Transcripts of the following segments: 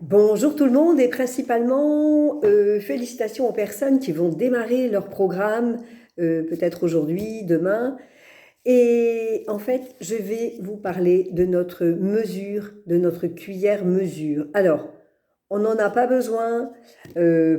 Bonjour tout le monde et principalement félicitations aux personnes qui vont démarrer leur programme peut-être aujourd'hui, demain. Et en fait, je vais vous parler de notre mesure, de notre cuillère mesure. Alors, on n'en a pas besoin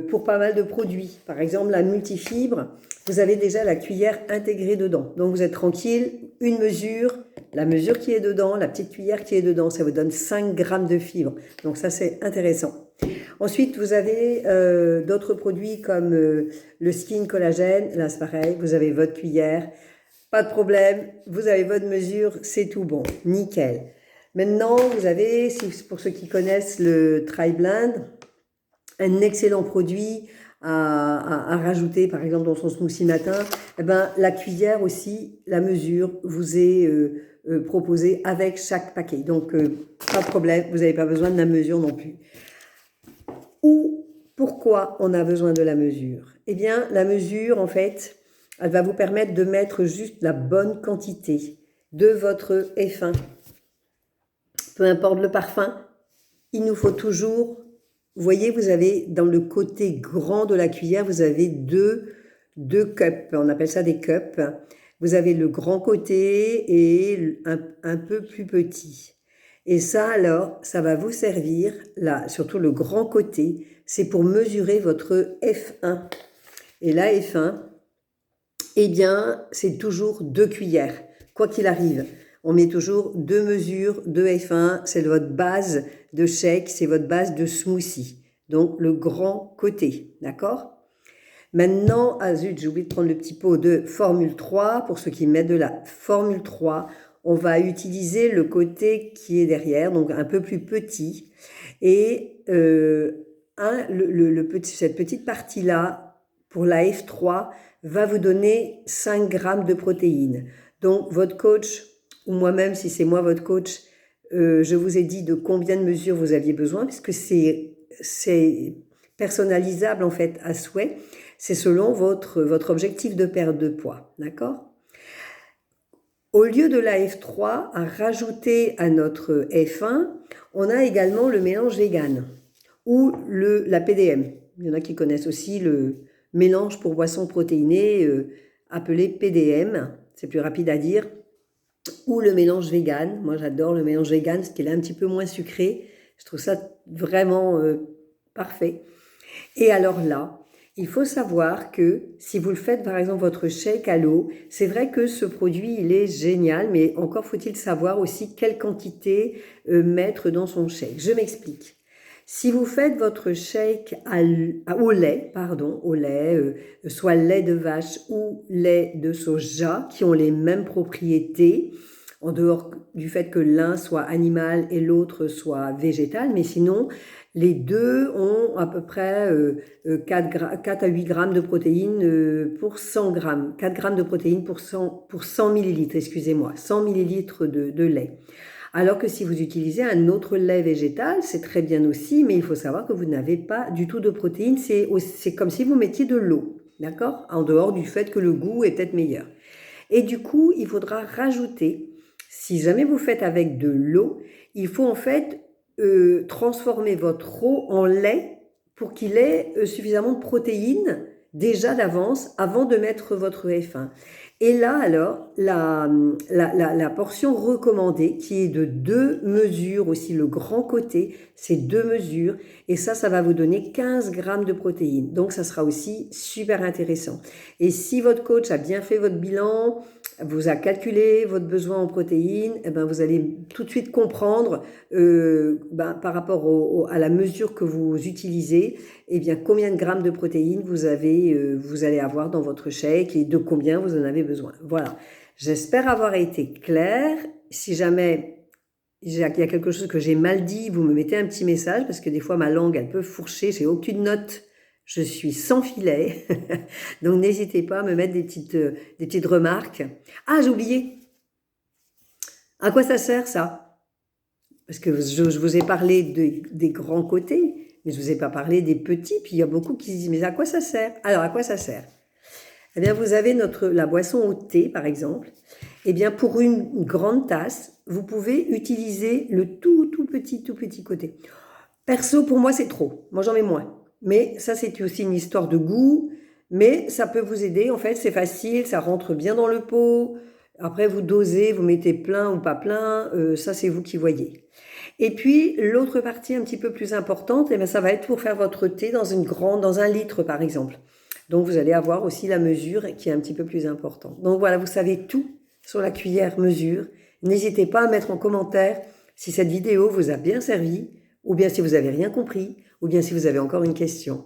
pour pas mal de produits. Par exemple, la multifibre, vous avez déjà la cuillère intégrée dedans. Donc, vous êtes tranquille, une mesure, la mesure qui est dedans, la petite cuillère qui est dedans, ça vous donne 5 grammes de fibres. Donc, ça, c'est intéressant. Ensuite, vous avez d'autres produits comme le skin collagène. Là, c'est pareil, vous avez votre cuillère. Pas de problème, vous avez votre mesure, c'est tout bon, nickel. Maintenant, vous avez, pour ceux qui connaissent le TriBlend, un excellent produit à rajouter, par exemple, dans son smoothie matin. Eh ben, la cuillère aussi, la mesure vous est proposée avec chaque paquet. Donc, pas de problème, vous n'avez pas besoin de la mesure non plus. Ou pourquoi on a besoin de la mesure? Eh bien, la mesure, en fait, elle va vous permettre de mettre juste la bonne quantité de votre F1. Peu importe le parfum, il nous faut toujours, vous voyez, vous avez dans le côté grand de la cuillère, vous avez deux cups, on appelle ça des cups. Vous avez le grand côté et un peu plus petit. Et ça alors, ça va vous servir, là, surtout le grand côté, c'est pour mesurer votre F1. Et la F1, eh bien, c'est toujours 2 cuillères, quoi qu'il arrive. On met toujours 2 mesures de F1, c'est votre base de shake, c'est votre base de smoothie. Donc, le grand côté, d'accord? Maintenant, ah zut, j'ai oublié de prendre le petit pot de Formule 3. Pour ceux qui mettent de la Formule 3, on va utiliser le côté qui est derrière, donc un peu plus petit. Et cette petite partie-là, pour la F3, va vous donner 5 grammes de protéines. Donc, votre coach, ou moi-même, si c'est moi votre coach, je vous ai dit de combien de mesures vous aviez besoin, puisque c'est personnalisable en fait à souhait. C'est selon votre objectif de perte de poids, d'accord? Au lieu de la F3, à rajouter à notre F1, on a également le mélange vegan ou la PDM. Il y en a qui connaissent aussi le mélange pour boissons protéinées appelé PDM, c'est plus rapide à dire, ou le mélange vegan. Moi, j'adore le mélange vegan parce qu'il est un petit peu moins sucré. Je trouve ça vraiment parfait. Et alors là, il faut savoir que si vous le faites, par exemple, votre shake à l'eau, c'est vrai que ce produit, il est génial, mais encore faut-il savoir aussi quelle quantité mettre dans son shake. Je m'explique. Si vous faites votre shake au lait, soit lait de vache ou lait de soja, qui ont les mêmes propriétés, en dehors du fait que l'un soit animal et l'autre soit végétal, mais sinon, les deux ont à peu près 4 à 8 grammes de protéines pour 100 grammes. 4 grammes de protéines pour 100 millilitres, excusez-moi, 100 millilitres de lait. Alors que si vous utilisez un autre lait végétal, c'est très bien aussi, mais il faut savoir que vous n'avez pas du tout de protéines. C'est comme si vous mettiez de l'eau, d'accord? En dehors du fait que le goût est peut-être meilleur. Et du coup, il faudra rajouter, si jamais vous faites avec de l'eau, il faut en fait transformer votre eau en lait pour qu'il ait suffisamment de protéines déjà d'avance avant de mettre votre F1. Et là, alors, la portion recommandée, qui est de 2 mesures, aussi le grand côté, c'est 2 mesures, et ça va vous donner 15 grammes de protéines. Donc, ça sera aussi super intéressant. Et si votre coach a bien fait votre bilan, vous a calculé votre besoin en protéines, eh ben vous allez tout de suite comprendre par rapport à la mesure que vous utilisez, eh bien combien de grammes de protéines vous allez avoir dans votre shake et de combien vous en avez besoin. Voilà, j'espère avoir été claire. Si jamais il y a quelque chose que j'ai mal dit, vous me mettez un petit message parce que des fois ma langue elle peut fourcher, j'ai aucune note. Je suis sans filet, donc n'hésitez pas à me mettre des petites remarques. Ah, j'ai oublié. À quoi ça sert ça? Parce que je vous ai parlé des grands côtés, mais je ne vous ai pas parlé des petits. Puis il y a beaucoup qui se disent, mais à quoi ça sert? Alors, à quoi ça sert? Eh bien, vous avez la boisson au thé, par exemple. Eh bien, pour une grande tasse, vous pouvez utiliser le tout petit côté. Perso, pour moi, c'est trop. Moi, j'en mets moins. Mais ça, c'est aussi une histoire de goût. Mais ça peut vous aider. En fait, c'est facile, ça rentre bien dans le pot. Après, vous dosez, vous mettez plein ou pas plein. Ça, c'est vous qui voyez. Et puis, l'autre partie un petit peu plus importante, eh bien, ça va être pour faire votre thé dans un litre, par exemple. Donc, vous allez avoir aussi la mesure qui est un petit peu plus importante. Donc, voilà, vous savez tout sur la cuillère mesure. N'hésitez pas à mettre en commentaire si cette vidéo vous a bien servi, ou bien si vous avez rien compris, ou bien si vous avez encore une question.